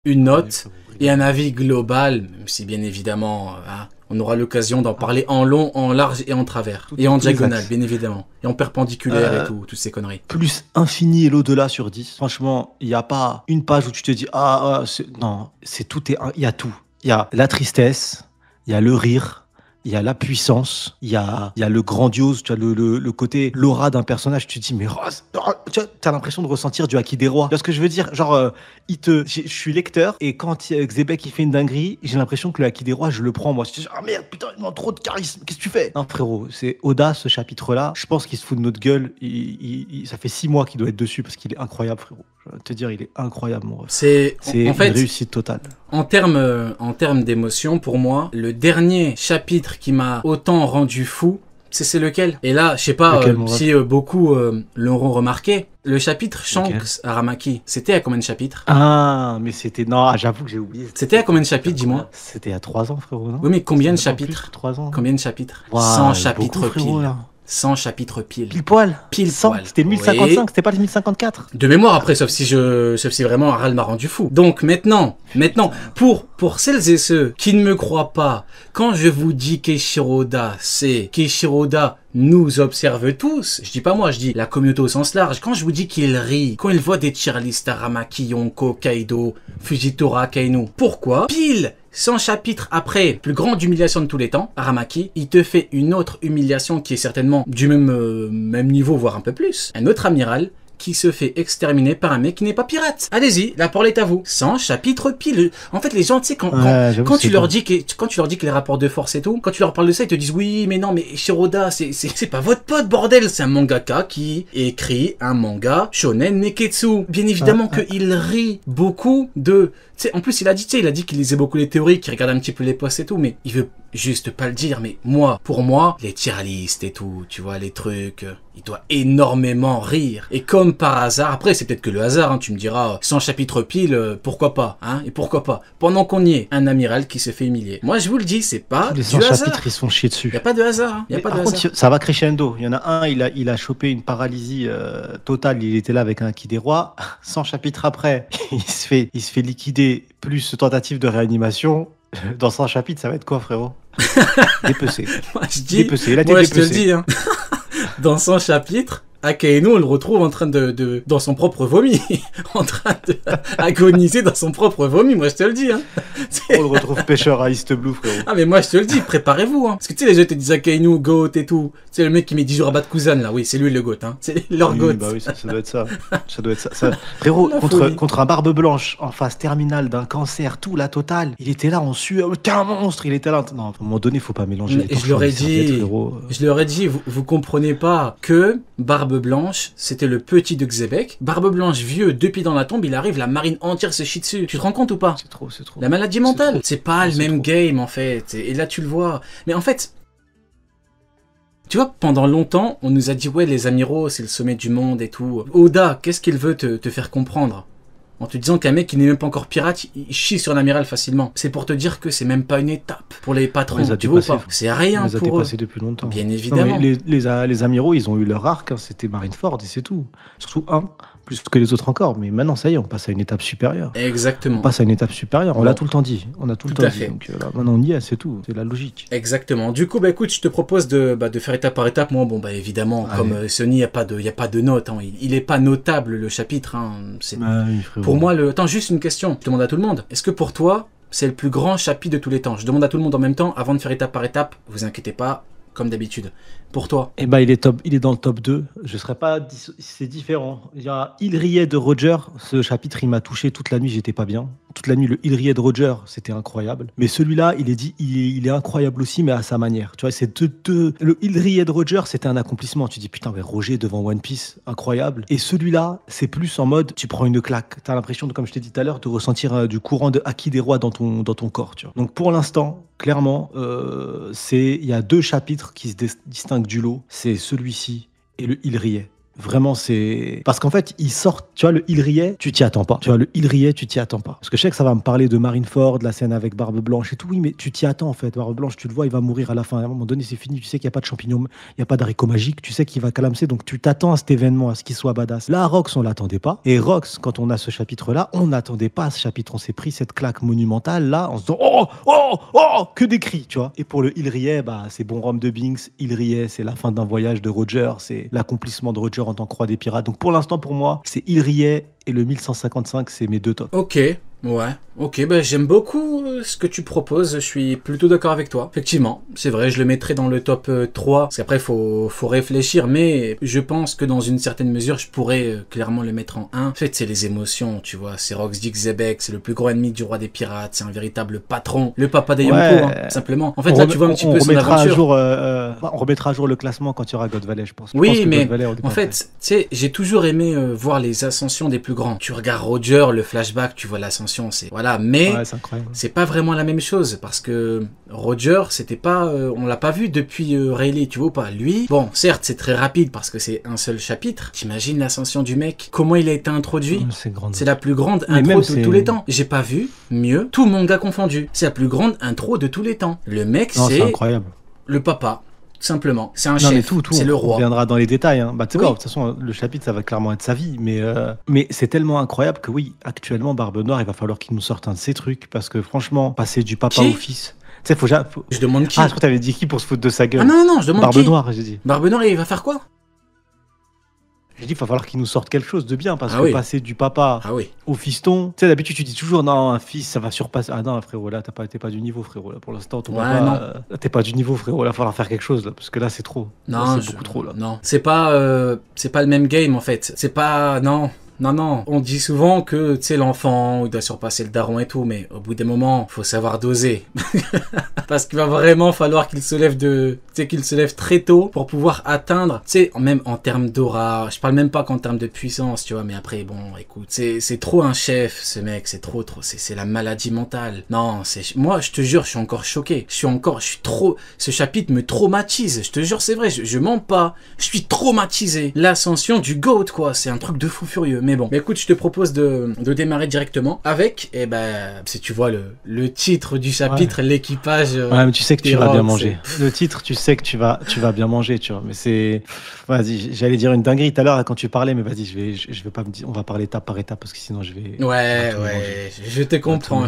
une note et un avis global, même si bien évidemment, hein, on aura l'occasion d'en parler en long, en large et en travers. Et en diagonale, bien évidemment. Et en perpendiculaire et tout, toutes ces conneries. Plus infini et l'au-delà sur 10. Franchement, il n'y a pas une page où tu te dis, non, il y a tout. Il y a la tristesse, il y a le rire, il y a la puissance, il y a le grandiose, tu as le côté, l'aura d'un personnage. Tu te dis, mais tu as l'impression de ressentir du Haki des rois. Tu vois ce que je veux dire? Genre, je suis lecteur et quand Xebec il fait une dinguerie, j'ai l'impression que le Haki des rois, je le prends moi. Je te dis, ah merde, putain, il manque trop de charisme. Qu'est-ce que tu fais? Non, frérot, c'est Oda, ce chapitre-là. Je pense qu'il se fout de notre gueule. Ça fait 6 mois qu'il doit être dessus parce qu'il est incroyable, frérot. Je vais te dire, il est incroyable, mon ref. C'est en fait, une réussite totale. En termes d'émotion, pour moi, le dernier chapitre qui m'a autant rendu fou, c'est lequel? Et là, je sais pas si beaucoup l'auront remarqué, le chapitre Shanks Aramaki, c'était à combien de chapitres? Ah, mais c'était... Non, j'avoue que j'ai oublié. C'était à combien de chapitres, dis-moi? C'était à 3 ans, frérot, non? Oui, mais combien de chapitres? 3 ans. Combien de chapitres? Wow, 100 chapitres beaucoup, frérot, pile. là. 100 chapitres pile. Pile poil. Pile 100, poil. c'était 1055, c'était pas les 1054. De mémoire après, sauf si vraiment Aral m'a rendu fou. Donc maintenant, pour celles et ceux qui ne me croient pas, quand je vous dis qu'Eiichiro-Oda, c'est qu'Eiichiro-Oda nous observe tous, je dis pas moi, je dis la communauté au sens large, quand je vous dis qu'il rit, quand il voit des cheerleaders Aramaki, Yonko, Kaido, Fujitora, Kainu, pourquoi? Pile 100 chapitres après, plus grande humiliation de tous les temps, Aramaki, il te fait une autre humiliation qui est certainement du même niveau, voire un peu plus. Un autre amiral qui se fait exterminer par un mec qui n'est pas pirate. Allez-y, la parole est à vous. 100 chapitres pile. En fait, les gens, tu sais, quand tu leur dis que les rapports de force et tout, quand tu leur parles de ça, ils te disent oui, mais non, mais Shiroda, c'est pas votre pote, bordel. C'est un mangaka qui écrit un manga shonen neketsu. Bien évidemment qu'il rit beaucoup de... Tu sais, en plus, il a dit qu'il lisait beaucoup les théories, qu'il regardait un petit peu les posts et tout, mais il veut juste pas le dire. Mais pour moi, les tier lists et tout, tu vois, les trucs, il doit énormément rire. Et comme par hasard, après, c'est peut-être que le hasard, hein, tu me diras, 100 chapitres pile, pourquoi pas, hein, et pourquoi pas. Pendant qu'on y est, un amiral qui se fait humilier. Moi, je vous le dis, c'est pas les du 100 hasard. chapitres, ils sont chiés dessus. Y a pas de hasard, hein. Y a pas de hasard. Contre, ça va crescendo. Il y en a un, il a chopé une paralysie totale. Il était là avec un Haki des rois. 100 chapitres après, il se fait liquider plus tentative de réanimation. Dans 100 chapitres, ça va être quoi, frérot? Dépecé. Moi, je dis, dépecé. Il a été moi, dépecé. je te le dis, hein. Dans 100 chapitres, Akainu, on le retrouve en train dans son propre vomi, en train de agoniser dans son propre vomi, moi je te le dis. Hein. On le retrouve pêcheur à East Blue, frérot. Ah mais moi je te le dis, préparez-vous. Hein. Parce que tu sais, les gens te disent Akainu, GOAT et tout. C'est le mec qui met 10 jours à battre Kuzan, là, oui, c'est lui le GOAT. Hein. C'est leur GOAT. Bah oui, ça doit être ça. Ça doit être ça. Frérot, contre un barbe blanche, en phase terminale d'un cancer, tout, la totale, il était là en sueur, t'es un monstre, il était là. Non, à un moment donné, faut pas mélanger. Et je leur ai dit, vous comprenez pas que Barbe Blanche, c'était le petit de Xebec. Barbe Blanche, vieux, 2 pieds dans la tombe, il arrive, la marine entière se chie dessus. Tu te rends compte ou pas? C'est trop. La maladie mentale. C'est pas le même game, en fait. Et là, tu le vois. Mais en fait, tu vois, pendant longtemps, on nous a dit, ouais, les amiraux, c'est le sommet du monde et tout. Oda, qu'est-ce qu'il veut te faire comprendre? En te disant qu'un mec qui n'est même pas encore pirate, il chie sur l'amiral facilement. C'est pour te dire que c'est même pas une étape pour les patrons, tu vois pas. C'est rien pour eux. On les a dépassés depuis longtemps. Bien évidemment. Non, les amiraux, ils ont eu leur arc, hein, c'était Marineford et c'est tout. Surtout un, plus que les autres encore. Mais maintenant, ça y est, on passe à une étape supérieure. Exactement. On passe à une étape supérieure. On l'a tout le temps dit. Tout à fait. Donc là, maintenant, on y est, c'est tout. C'est la logique. Exactement. Du coup, bah écoute, je te propose de faire étape par étape. Moi, bon, bah évidemment, comme Sony, il n'y a pas de note. Hein. Il est pas notable, le chapitre. Hein. Pour moi, Attends, juste une question. Je demande à tout le monde. Est-ce que pour toi, c'est le plus grand chapitre de tous les temps? Je demande à tout le monde en même temps, avant de faire étape par étape. Vous inquiétez pas, comme d'habitude. Pour toi? Eh ben, il est dans le top 2. Je serais pas... C'est différent. Il riait de Roger. Ce chapitre, il m'a touché toute la nuit, j'étais pas bien. Toute la nuit, le il riait de Roger, c'était incroyable. Mais celui-là, il est incroyable aussi, mais à sa manière. Tu vois, le il riait de Roger, c'était un accomplissement. Tu dis, putain, mais Roger devant One Piece, incroyable. Et celui-là, c'est plus en mode, tu prends une claque. T'as l'impression, comme je t'ai dit tout à l'heure, de ressentir du courant de Haki des rois dans ton corps. Tu vois. Donc pour l'instant, clairement, il y a 2 chapitres qui se distinguent du lot. C'est celui-ci et le il riait. Vraiment, c'est... Parce qu'en fait, ils sortent, tu vois, le il riait, tu t'y attends pas. Tu vois, le il riait, tu t'y attends pas. Parce que je sais que ça va me parler de Marineford, la scène avec Barbe Blanche et tout. Oui, mais tu t'y attends, en fait. Barbe Blanche, tu le vois, il va mourir à la fin. À un moment donné, c'est fini. Tu sais qu'il n'y a pas de champignons, il n'y a pas d'haricots magiques. Tu sais qu'il va calamser. Donc, tu t'attends à cet événement, à ce qu'il soit badass. Là, Rox, on l'attendait pas. Et Rox, quand on a ce chapitre-là, on n'attendait pas à ce chapitre. On s'est pris cette claque monumentale, là, en se disant, oh, oh, oh, que des cris, tu vois. Et pour le il riait, bah, c'est bon rhum de Binks. Il riait, c'est la fin d'un voyage de Roger. C'est l'accomplissement de Roger en tant que roi des pirates. Donc, pour l'instant, pour moi, c'est il riait et le 1155, c'est mes deux tops. Ok, ouais, ok, bah j'aime beaucoup ce que tu proposes, je suis plutôt d'accord avec toi. Effectivement, c'est vrai, je le mettrais dans le top 3, parce qu'après faut réfléchir, mais je pense que dans une certaine mesure, je pourrais clairement le mettre en 1. En fait, c'est les émotions, tu vois, c'est Rox Dick Zebek, c'est le plus gros ennemi du roi des pirates, c'est un véritable patron, le papa des Yonko, hein, simplement. En fait, là, tu vois un petit peu son aventure. On remettra à jour le classement quand il y aura God Valley, je pense. Oui, mais en fait, tu sais, j'ai toujours aimé voir les ascensions des plus grands. Tu regardes Roger, le flashback, tu vois l'ascension, c'est... Voilà, mais c'est pas vraiment la même chose, parce que Roger, c'était pas... on l'a pas vu depuis Rayleigh, tu vois pas. Lui, bon, certes, c'est très rapide, parce que c'est un seul chapitre. T'imagines l'ascension du mec, comment il a été introduit? C'est la plus grande intro de tous les temps. J'ai pas vu mieux, tout manga confondu. C'est la plus grande intro de tous les temps. Le mec, c'est incroyable. Le papa. Simplement, c'est un chef, c'est le roi. On reviendra dans les détails. Hein. Bah, de toute façon, le chapitre, ça va clairement être sa vie. Mais c'est tellement incroyable que oui, actuellement, Barbe Noire, il va falloir qu'il nous sorte un de ces trucs. Parce que franchement, passer du papa au fils... Tu sais, faut... Je demande qui? Ah, je crois que t'avais dit qui pour se foutre de sa gueule. Ah non, je demande Barbe qui? Noire, j'ai dit. Barbe Noire, il va faire quoi? J'ai dit, il va falloir qu'il nous sorte quelque chose de bien, parce que passer du papa au fiston, tu sais, d'habitude, tu dis toujours, non, un fils, ça va surpasser. Ah non, frérot, là, t'es pas du niveau, frérot, là, pour l'instant, ton papa, t'es pas du niveau, frérot, là, il va falloir faire quelque chose, là, parce que là, c'est trop. Non, là, c'est beaucoup trop, là. Non, c'est pas le même game, en fait. C'est pas, non. Non, on dit souvent que, tu sais, l'enfant, il doit surpasser le daron et tout, mais au bout des moments, faut savoir doser. Parce qu'il va vraiment falloir qu'il se lève qu'il se lève très tôt pour pouvoir atteindre, tu sais, même en termes d'aura, je parle même pas qu'en termes de puissance, tu vois, mais après, bon, écoute, c'est trop un chef, ce mec, c'est trop, c'est la maladie mentale. Non, moi, je te jure, je suis encore choqué. Ce chapitre me traumatise, je te jure, c'est vrai, je mens pas, je suis traumatisé. L'ascension du GOAT, quoi, c'est un truc de fou furieux. Mais bon, écoute, je te propose de démarrer directement avec, si tu vois le titre du chapitre, l'équipage. Ouais, mais tu sais que tu vas bien manger. Le titre, tu sais que tu vas bien manger, tu vois. Mais c'est, vas-y, j'allais dire une dinguerie tout à l'heure quand tu parlais, mais vas-y, je vais pas me dire, on va parler étape par étape parce que sinon je vais. Ouais, je te comprends.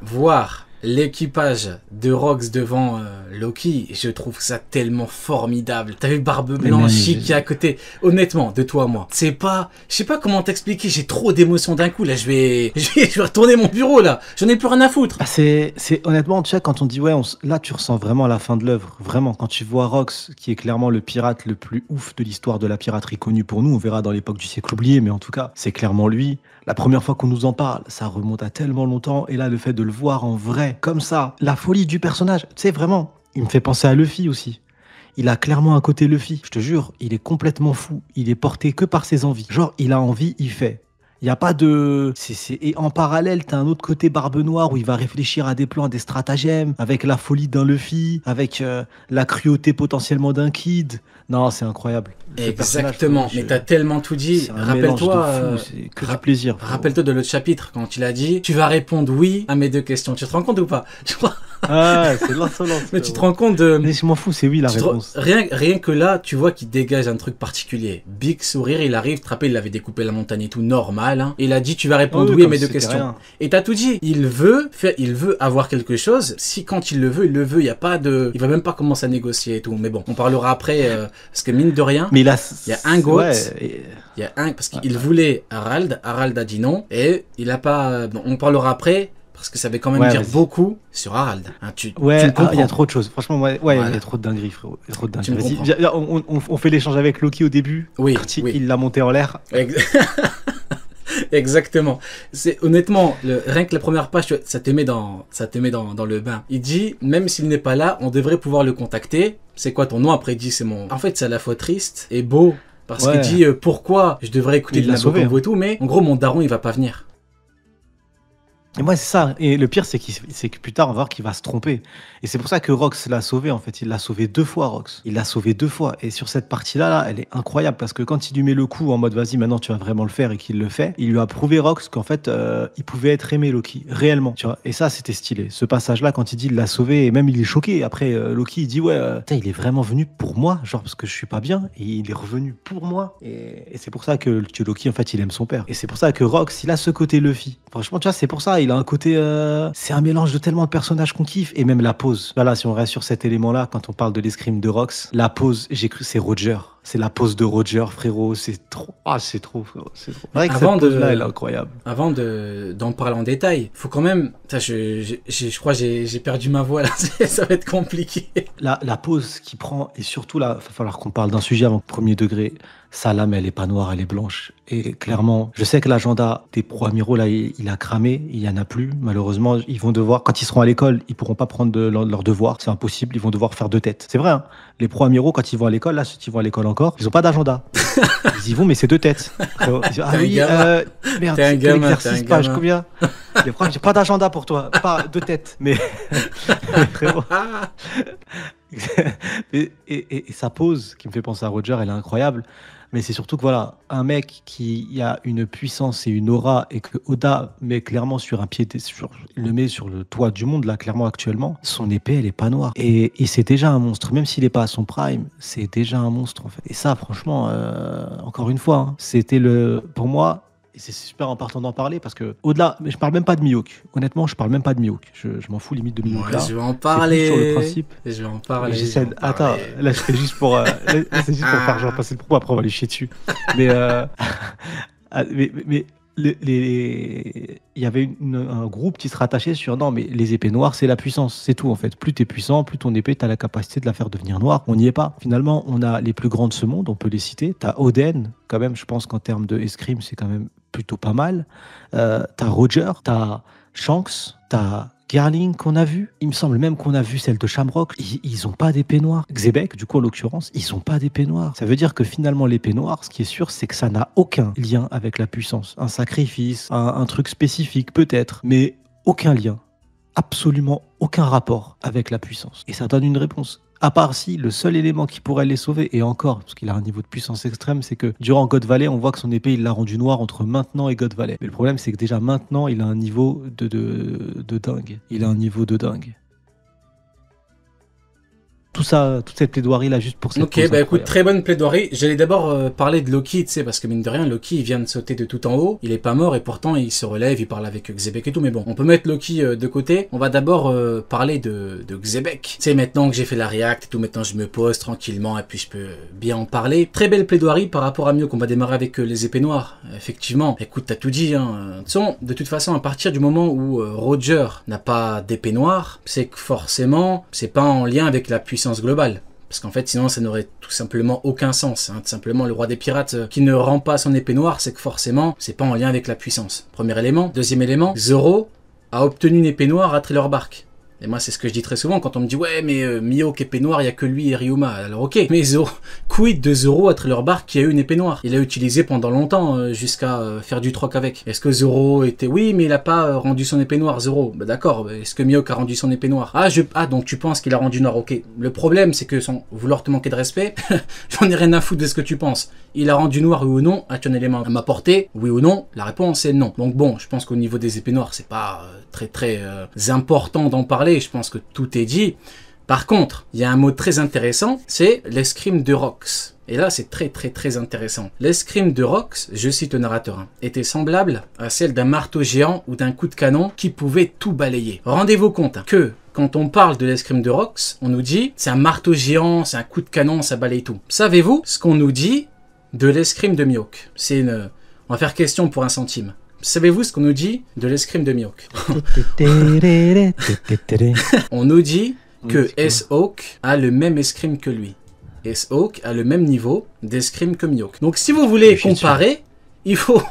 Voir l'équipage de Rox devant Loki, je trouve ça tellement formidable. T'as vu Barbe Blanche qui est à côté. Honnêtement, de toi à moi, je sais pas comment t'expliquer. J'ai trop d'émotions d'un coup là. Je vais retourner mon bureau là. J'en ai plus rien à foutre. Ah, c'est honnêtement, tu sais, quand on dit là, tu ressens vraiment la fin de l'œuvre. Vraiment, quand tu vois Rox, qui est clairement le pirate le plus ouf de l'histoire de la piraterie connue pour nous. On verra dans l'époque du siècle oublié, mais en tout cas, c'est clairement lui. La première fois qu'on nous en parle, ça remonte à tellement longtemps. Et là, le fait de le voir en vrai, comme ça, la folie du personnage, tu sais, vraiment, il me fait penser à Luffy aussi. Il a clairement un côté Luffy. Je te jure, il est complètement fou. Il est porté que par ses envies. Genre, il a envie, il fait. Il n'y a pas de... Et en parallèle, tu as un autre côté Barbe Noire où il va réfléchir à des plans, à des stratagèmes, avec la folie d'un Luffy, avec la cruauté potentiellement d'un Kid. Non, c'est incroyable. Exactement, mais t'as tellement tout dit. Rappelle-toi, que du plaisir. Rappelle-toi de l'autre chapitre quand il a dit, tu vas répondre oui à mes deux questions. Tu te rends compte ou pas? Ah, c'est l'insolence. Mais tu te rends compte de... Mais je m'en fous, c'est oui la réponse. Rien que là, tu vois qu'il dégage un truc particulier. Big sourire, il arrive, te rappelles, il avait découpé la montagne et tout, normal. Hein. Il a dit, tu vas répondre oui à mes deux questions. Rien. Et t'as tout dit. Il veut avoir quelque chose. Si quand il le veut, il y a pas de... Il va même pas commencer à négocier et tout. Mais bon, on parlera après, parce que mine de rien, mais il y a un GOAT. Ouais, il y a un, parce qu'il voulait Harald a dit non, et il a pas... Bon, on parlera après, parce que ça veut quand même dire beaucoup sur Harald. Hein, tu il y a trop de choses. Franchement, il y a trop de dingueries, frérot. Il y a trop de dingueries. On fait l'échange avec Loki au début. Oui. Quand il l'a monté en l'air. Exactement. C'est honnêtement, rien que la première page, ça te met dans le bain. Il dit, même s'il n'est pas là, on devrait pouvoir le contacter. C'est quoi ton nom? Après, il dit, c'est mon... En fait, c'est à la fois triste et beau. Parce qu'il dit, pourquoi je devrais écouter de la Bokombo et tout, mais en gros, mon daron, il va pas venir. Et moi, c'est ça. Et le pire, c'est que plus tard, on va voir qu'il va se tromper. Et c'est pour ça que Rox l'a sauvé, en fait. Il l'a sauvé 2 fois, Rox. Il l'a sauvé 2 fois. Et sur cette partie-là, là, elle est incroyable. Parce que quand il lui met le coup en mode, vas-y, maintenant, tu vas vraiment le faire et qu'il le fait, il lui a prouvé, Rox, qu'en fait, il pouvait être aimé, Loki. Réellement. Tu vois. Et ça, c'était stylé. Ce passage-là, quand il dit, il l'a sauvé, et même il est choqué. Après, Loki, il dit, ouais, putain, il est vraiment venu pour moi. Genre, parce que je suis pas bien. Et il est revenu pour moi. Et c'est pour ça que Loki, en fait, il aime son père. Et c'est pour ça que Rox, il a ce côté Luffy. Franchement, tu vois, c'est pour ça. Il a un côté. C'est un mélange de tellement de personnages qu'on kiffe. Et même la pose. Voilà, si on reste sur cet élément-là, quand on parle de l'escrime de Rox, la pose, j'ai cru, c'est Roger. C'est la pose de Roger, frérot. C'est trop. Ah, c'est trop, frérot. C'est trop. C'est vrai que cette pose-là, elle est incroyable. Avant d'en parler en détail, faut quand même. Ça, je crois que j'ai perdu ma voix là. Ça va être compliqué. La pose qu'il prend, et surtout là, il va falloir qu'on parle d'un sujet avant premier degré. Sa lame, elle est pas noire, elle est blanche. Et clairement, je sais que l'agenda des pro-amiraux, là, il a cramé, il y en a plus. Malheureusement, ils vont devoir, quand ils seront à l'école, ils pourront pas prendre leurs devoirs. C'est impossible, ils vont devoir faire 2 têtes. C'est vrai, hein. Les pro-amiraux, quand ils vont à l'école, là, ceux qui vont à l'école encore, ils ont pas d'agenda. Ils y vont, mais c'est 2 têtes. Ah oui, merde, t'es un gamin, l'exercice, page combien? Les profs, j'ai pas d'agenda pour toi, pas 2 têtes. Mais frérot. Et sa pose, qui me fait penser à Roger, elle est incroyable. Mais c'est surtout que voilà, un mec qui a une puissance et une aura, et que Oda met clairement sur un pied, il le met sur le toit du monde là, clairement actuellement, son épée elle est pas noire. Et c'est déjà un monstre, même s'il est pas à son prime, c'est déjà un monstre en fait. Et ça franchement, encore une fois, hein, c'était pour moi. Et c'est super important d'en parler parce que au-delà, mais je parle même pas de Mihawk. Honnêtement, je parle même pas de Mihawk. Je m'en fous limite de Mihawk. Ouais, je vais en parler. Sur le principe. Je vais en parler. J'essaie. Attends, là je fais juste pour. Là, c'est juste pour faire genre passer le propos. Après on va les chier dessus. Mais mais il y avait un groupe qui se rattachait sur non mais les épées noires c'est la puissance, c'est tout en fait. Plus t'es puissant, plus ton épée t'as la capacité de la faire devenir noire. On n'y est pas. Finalement on a les plus grands de ce monde, on peut les citer. T'as Oden quand même, je pense qu'en termes de escrime c'est quand même plutôt pas mal. T'as Roger, t'as Shanks, t'as Garling qu'on a vu, il me semble même qu'on a vu celle de Shamrock, ils ont pas d'épée noire. Xebec, du coup en l'occurrence, ils ont pas d'épée noire. Ça veut dire que finalement l'épée noire, ce qui est sûr, c'est que ça n'a aucun lien avec la puissance. Un sacrifice, un truc spécifique peut-être, mais aucun lien. Absolument aucun rapport avec la puissance. Et ça donne une réponse. À part si le seul élément qui pourrait les sauver, et encore, parce qu'il a un niveau de puissance extrême, c'est que durant God Valley, on voit que son épée, il l'a rendu noire entre maintenant et God Valley. Mais le problème, c'est que déjà maintenant, il a un niveau de dingue. Il a un niveau de dingue. Tout ça, toute cette plaidoirie là, juste pour cette Ok, bah écoute, très bonne plaidoirie. J'allais d'abord parler de Loki, tu sais, parce que mine de rien, Loki, il vient de sauter de tout en haut. Il est pas mort et pourtant, il se relève, il parle avec Xebec et tout. Mais bon, on peut mettre Loki de côté. On va d'abord parler de Xebec. Tu sais, maintenant que j'ai fait la react et tout, maintenant je me pose tranquillement et puis je peux bien en parler. Très belle plaidoirie par rapport à Mihawk. On va démarrer avec les épées noires. Effectivement, écoute, t'as tout dit, hein. De toute façon, à partir du moment où Roger n'a pas d'épée noire, c'est que forcément, c'est pas en lien avec la puissance globale. Parce qu'en fait, sinon, ça n'aurait tout simplement aucun sens. Hein. Tout simplement, le roi des pirates qui ne rend pas son épée noire, c'est que forcément, c'est pas en lien avec la puissance. Premier élément. Deuxième élément, Zoro a obtenu une épée noire à Thriller Bark. Et moi, c'est ce que je dis très souvent quand on me dit « Ouais, mais Mihawk épée noire, il n'y a que lui et Ryuma. » Alors ok, mais quid de Zoro à Thriller Bark qui a eu une épée noire? Il l'a utilisé pendant longtemps jusqu'à faire du troc avec. Est-ce que Zoro était... Oui, mais il n'a pas rendu son épée noire, Zoro. Bah d'accord, est-ce que Mihawk a rendu son épée noire? Ah, donc tu penses qu'il a rendu noir, ok. Le problème, c'est que sans vouloir te manquer de respect, j'en ai rien à foutre de ce que tu penses. Il a rendu noir, oui ou non? As-tu un élément à m'apporter? Oui ou non? La réponse est non. Donc bon, je pense qu'au niveau des épées noires, c'est pas très important d'en parler. Je pense que tout est dit. Par contre, il y a un mot très intéressant, c'est l'escrime de Rox. Et là, c'est très intéressant. L'escrime de Rox, je cite le narrateur, était semblable à celle d'un marteau géant ou d'un coup de canon qui pouvait tout balayer. Rendez-vous compte que quand on parle de l'escrime de Rox, on nous dit c'est un marteau géant, c'est un coup de canon, ça balaye tout. Savez-vous ce qu'on nous dit de l'escrime de Mihawk? On va faire question pour 1 centime. Savez-vous ce qu'on nous dit de l'escrime de Mihawk? On nous dit que S-Hawk a le même escrime que lui. S-Hawk a le même niveau d'escrime que Mihawk. Donc si vous voulez comparer, il faut,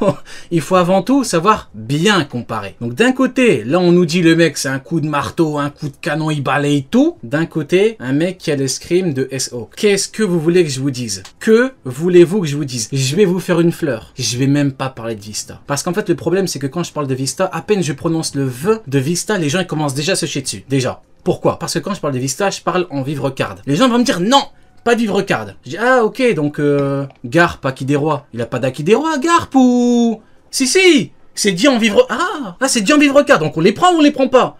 il faut avant tout savoir bien comparer. Donc d'un côté, là on nous dit le mec c'est un coup de marteau, un coup de canon, il balaye tout. D'un côté, un mec qui a l'escrime de SO. Qu'est-ce que vous voulez que je vous dise? Que voulez-vous que je vous dise? Je vais vous faire une fleur. Je vais même pas parler de Vista. Parce qu'en fait le problème c'est que quand je parle de Vista, à peine je prononce le V de Vista, les gens ils commencent déjà à se chier dessus. Déjà. Pourquoi? Parce que quand je parle de Vista, je parle en vivre card. Les gens vont me dire non, pas de vivre card. Je dis ah ok, donc Garp, Acquis des Rois. Il a pas d'Acquis des Rois, Garp ou... Si, c'est dit en vivre... Ah, c'est dit en vivre card, donc on les prend ou on les prend pas?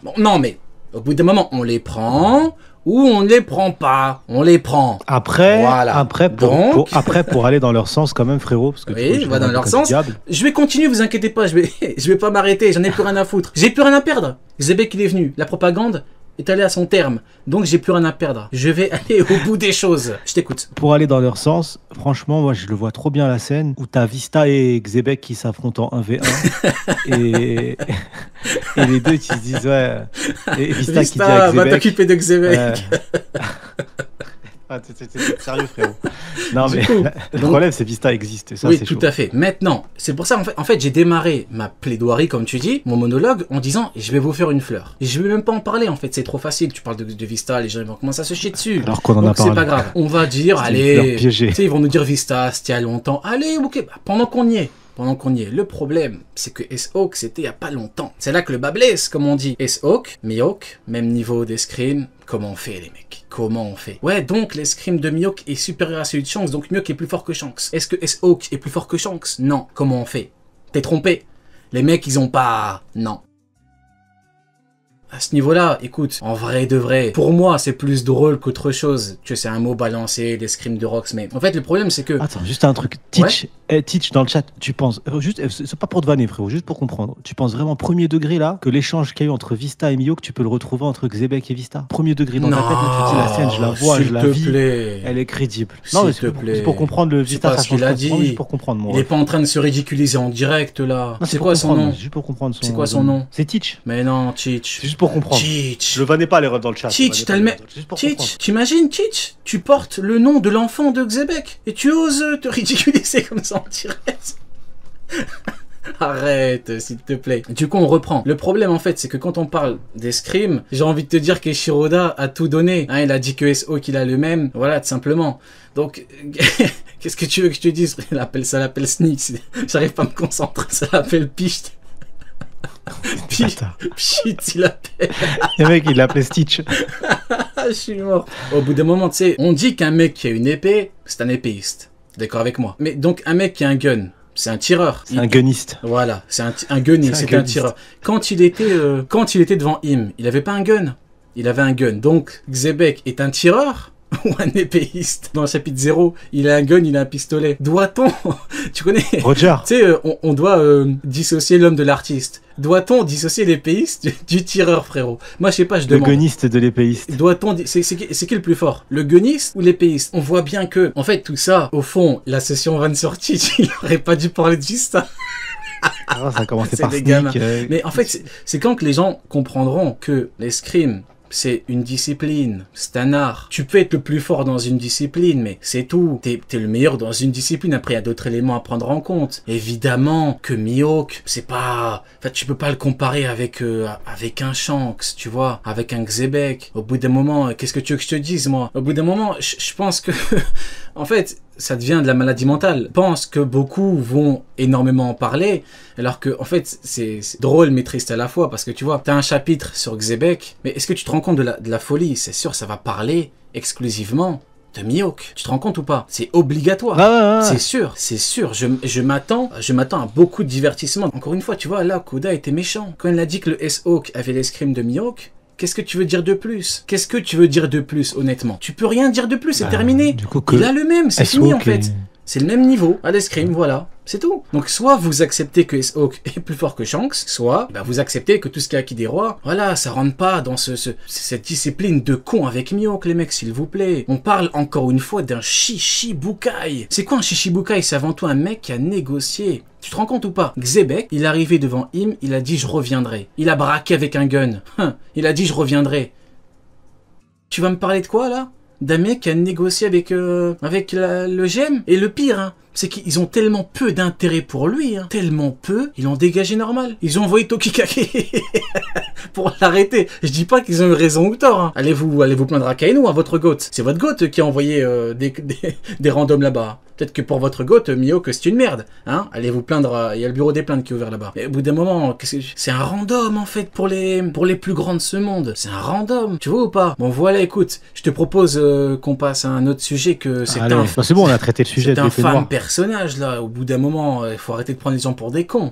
Bon, non mais, au bout d'un moment, on les prend... ou on ne les prend pas, on les prend. Après, voilà. après, pour aller dans leur sens quand même, frérot. Parce que oui, va dans leur sens. Je vais continuer, vous inquiétez pas, je vais pas m'arrêter, j'en ai plus rien à foutre. J'ai plus rien à perdre. Zebek, il est venu. La propagande est allée à son terme. Donc j'ai plus rien à perdre. Je vais aller au bout des choses. Je t'écoute. Pour aller dans leur sens, franchement, moi je le vois trop bien la scène où t'as Vista et Xebec qui s'affrontent en 1v1 et les deux qui se disent ouais. Et Vista qui dit à Xebec, va t'occuper de Xebec. C'est sérieux, frérot. Non, mais le problème, c'est Vista existe. Et ça, oui, c'est tout chaud. à fait. Maintenant, c'est pour ça, en fait j'ai démarré ma plaidoirie, comme tu dis, mon monologue, en disant je vais vous faire une fleur. Et je vais même pas en parler, en fait, c'est trop facile. Tu parles de Vista, les gens vont commencer à se chier dessus. Alors qu'on en a parlé. C'est pas grave. On va dire, allez, tu sais, ils vont nous dire Vista, c'était il y a longtemps. Allez, ok, pendant qu'on y est. Le problème, c'est que S-Hawk, c'était il y a pas longtemps. C'est là que le bas blesse, comme on dit. S-Hawk, Mihawk, même niveau d'escrime. Comment on fait, les mecs? Comment on fait? Ouais, donc l'escrime de Mihawk est supérieur à celui de Shanks, donc Mihawk est plus fort que Shanks. Est-ce que S-Hawk est plus fort que Shanks? Non. Comment on fait? T'es trompé. Les mecs, ils ont pas... Non. À ce niveau-là, écoute, en vrai de vrai, pour moi, c'est plus drôle qu'autre chose. Tu sais, c'est un mot balancé, l'escrime de Rox, mais en fait, le problème, c'est que... Attends, juste un truc. Teach, Teach dans le chat, tu penses... juste, c'est pas pour te vanner, frérot, juste pour comprendre. Tu penses vraiment premier degré, là, que l'échange qu'il y a eu entre Vista et Mihawk, tu peux le retrouver entre Xebec et Vista? Premier degré dans ta tête, là, tu dis la scène, je la vois, je la vis, elle est crédible. Non, mais c'est pour comprendre le Vista, ça change pas. Juste pour comprendre, moi. Il est pas en train de se ridiculiser en direct, là. C'est quoi son nom? Juste pour comprendre son... C'est quoi son nom? C'est Teach. Mais non, Teach. C'est juste pour comprendre. Teach. Je le vannais pas les refs dans le chat. Teach, t'as le mec. Teach, t'imagines, Teach, tu portes le nom de l'enfant de Xebec et tu oses te ridiculiser comme ça en direct. Arrête, s'il te plaît. Du coup, on reprend. Le problème, en fait, c'est que quand on parle d'escrime, j'ai envie de te dire qu'Eshiroda a tout donné. Hein, il a dit que SO qu'il a le même. Voilà, tout simplement. Donc, qu'est-ce que tu veux que je te dise? Ça l'appelle Sneak. J'arrive pas à me concentrer. Ça l'appelle Picht. Pchit, il appelle. Le mec, il l'appelait Stitch. Je suis mort. Au bout d'un moment, tu sais, on dit qu'un mec qui a une épée, c'est un épéiste. D'accord avec moi? Mais donc, un mec qui a un gun, c'est un tireur. C'est un guniste. Voilà, c'est un guniste, c'est un tireur. Quand il était devant Im, il avait pas un gun. Il avait un gun. Donc, Xebec est un tireur ou un épéiste? Dans le chapitre 0, il a un gun, il a un pistolet. Doit-on... Tu connais... Roger. Tu sais, on doit dissocier l'homme de l'artiste. Doit-on dissocier l'épéiste du tireur, frérot? Moi, je sais pas, je demande. Le guniste de l'épéiste. Doit-on... C'est qui le plus fort? Le guniste ou l'épéiste? On voit bien que, en fait, tout ça, au fond, la session van sortie, il aurait pas dû parler de Vista. Ah, ça a commencé par Sneak. Mais en fait, c'est quand que les gens comprendront que l'escrime, c'est une discipline, c'est un art. Tu peux être le plus fort dans une discipline, mais c'est tout. T'es le meilleur dans une discipline. Après, il y a d'autres éléments à prendre en compte. Évidemment que Mihawk, c'est pas... En fait, tu peux pas le comparer avec un Shanks, tu vois, avec un Xebec. Au bout d'un moment, qu'est-ce que tu veux que je te dise, moi? Au bout d'un moment, je pense que... En fait, ça devient de la maladie mentale. Je pense que beaucoup vont énormément en parler, alors que, en fait, c'est drôle mais triste à la fois, parce que tu vois, t'as un chapitre sur Xebec, mais est-ce que tu te rends compte de la folie? C'est sûr, ça va parler exclusivement de Mihawk. Tu te rends compte ou pas? C'est obligatoire. Ouais. C'est sûr. Je m'attends à beaucoup de divertissement. Encore une fois, tu vois, là, Koda était méchant. Quand il a dit que le S-Hawk avait l'escrime de Mihawk, qu'est-ce que tu veux dire de plus? Qu'est-ce que tu veux dire de plus, honnêtement? Tu peux rien dire de plus, c'est terminé. Du coup, il a le même, c'est fini en fait. C'est le même niveau à l'escrime, voilà. C'est tout. Donc soit vous acceptez que S-Hawk est plus fort que Shanks, soit vous acceptez que tout ce qui est Acquis des Rois, voilà, ça rentre pas dans cette discipline de con avec Mihawk, les mecs, s'il vous plaît. On parle encore une fois d'un Shichibukai. C'est quoi un Shichibukai? C'est avant tout un mec qui a négocié. Tu te rends compte ou pas? Xebec, il est arrivé devant Im, il a dit je reviendrai. Il a braqué avec un gun. Il a dit je reviendrai. Tu vas me parler de quoi là? D'un mec qui a négocié avec le GM. Et le pire, hein, c'est qu'ils ont tellement peu d'intérêt pour lui, hein, tellement peu, ils l'ont dégagé normal. Ils ont envoyé Tokikake pour l'arrêter. Je dis pas qu'ils ont eu raison ou tort. Hein. Allez-vous plaindre à Kaino, à votre goat. C'est votre goat qui a envoyé des randoms là-bas. Peut-être que pour votre goat, Mihawk, c'est une merde. Hein, allez vous plaindre, il y a le bureau des plaintes qui est ouvert là-bas. Et au bout d'un moment, c'est un random en fait pour les plus grands de ce monde. C'est un random, tu vois ou pas? Bon voilà, écoute, je te propose qu'on passe à un autre sujet que c'est c'est bon, on a traité le sujet. C'est un fan personnage là. Au bout d'un moment, il faut arrêter de prendre les gens pour des cons.